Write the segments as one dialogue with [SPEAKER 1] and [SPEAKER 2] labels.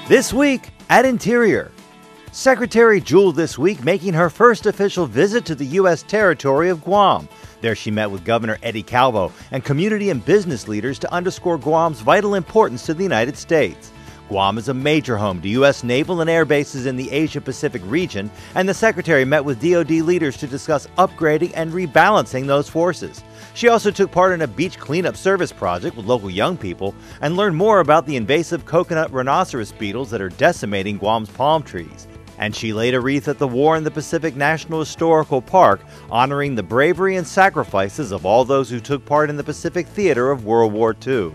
[SPEAKER 1] This week at Interior, Secretary Jewel this week making her first official visit to the U.S. territory of Guam. There she met with Governor Eddie Calvo and community and business leaders to underscore Guam's vital importance to the United States. Guam is a major home to U.S. naval and air bases in the Asia-Pacific region, and the Secretary met with DoD leaders to discuss upgrading and rebalancing those forces. She also took part in a beach cleanup service project with local young people and learned more about the invasive coconut rhinoceros beetles that are decimating Guam's palm trees. And she laid a wreath at the War in the Pacific National Historical Park, honoring the bravery and sacrifices of all those who took part in the Pacific theater of World War II.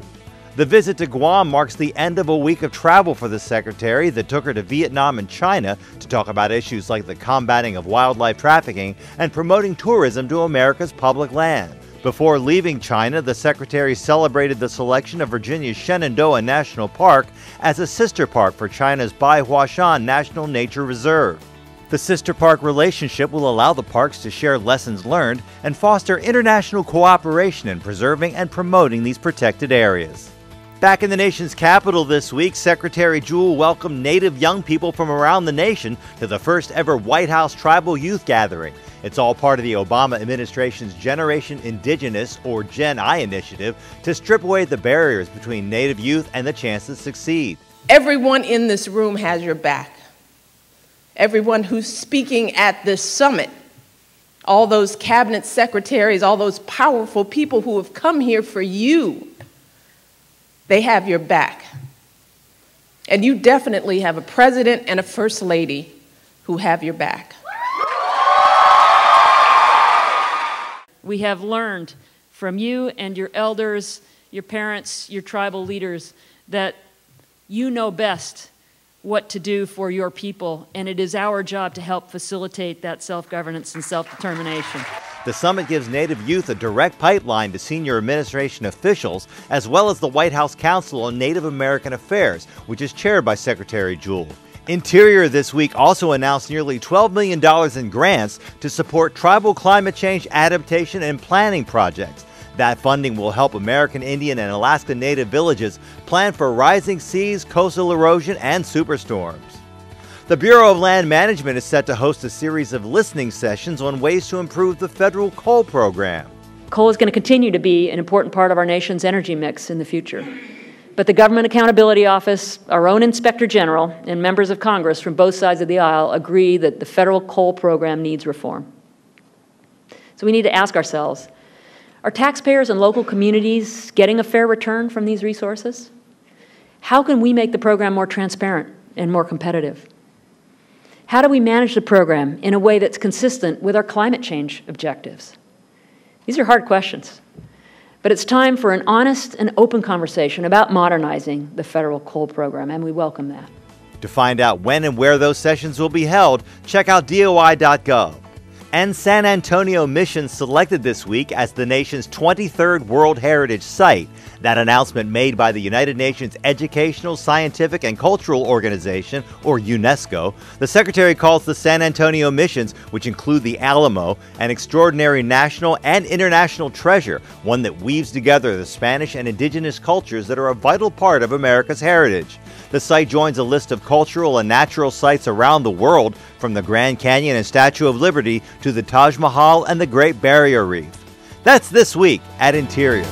[SPEAKER 1] The visit to Guam marks the end of a week of travel for the Secretary that took her to Vietnam and China to talk about issues like the combating of wildlife trafficking and promoting tourism to America's public land. Before leaving China, the Secretary celebrated the selection of Virginia's Shenandoah National Park as a sister park for China's Bai Huashan National Nature Reserve. The sister park relationship will allow the parks to share lessons learned and foster international cooperation in preserving and promoting these protected areas. Back in the nation's capital this week, Secretary Jewel welcomed Native young people from around the nation to the first ever White House Tribal Youth Gathering. It's all part of the Obama administration's Generation Indigenous, or Gen I initiative, to strip away the barriers between Native youth and the chance to succeed.
[SPEAKER 2] Everyone in this room has your back. Everyone who's speaking at this summit, all those cabinet secretaries, all those powerful people who have come here for you, they have your back. And you definitely have a president and a first lady who have your back.
[SPEAKER 3] We have learned from you and your elders, your parents, your tribal leaders, that you know best what to do for your people, and it is our job to help facilitate that self-governance and self-determination.
[SPEAKER 1] The summit gives Native youth a direct pipeline to senior administration officials, as well as the White House Council on Native American Affairs, which is chaired by Secretary Jewel. Interior this week also announced nearly $12 million in grants to support tribal climate change adaptation and planning projects. That funding will help American Indian and Alaska Native villages plan for rising seas, coastal erosion, and superstorms. The Bureau of Land Management is set to host a series of listening sessions on ways to improve the federal coal program.
[SPEAKER 3] Coal is going to continue to be an important part of our nation's energy mix in the future. But the Government Accountability Office, our own Inspector General, and members of Congress from both sides of the aisle agree that the federal coal program needs reform. So we need to ask ourselves, are taxpayers and local communities getting a fair return from these resources? How can we make the program more transparent and more competitive? How do we manage the program in a way that's consistent with our climate change objectives? These are hard questions, but it's time for an honest and open conversation about modernizing the federal coal program, and we welcome that.
[SPEAKER 1] To find out when and where those sessions will be held, check out DOI.gov. And San Antonio Mission selected this week as the nation's 23rd World Heritage Site. That announcement made by the United Nations Educational, Scientific, and Cultural Organization, or UNESCO. The Secretary calls the San Antonio Missions, which include the Alamo, an extraordinary national and international treasure, one that weaves together the Spanish and indigenous cultures that are a vital part of America's heritage. The site joins a list of cultural and natural sites around the world, from the Grand Canyon and Statue of Liberty to the Taj Mahal and the Great Barrier Reef. That's this week at Interior.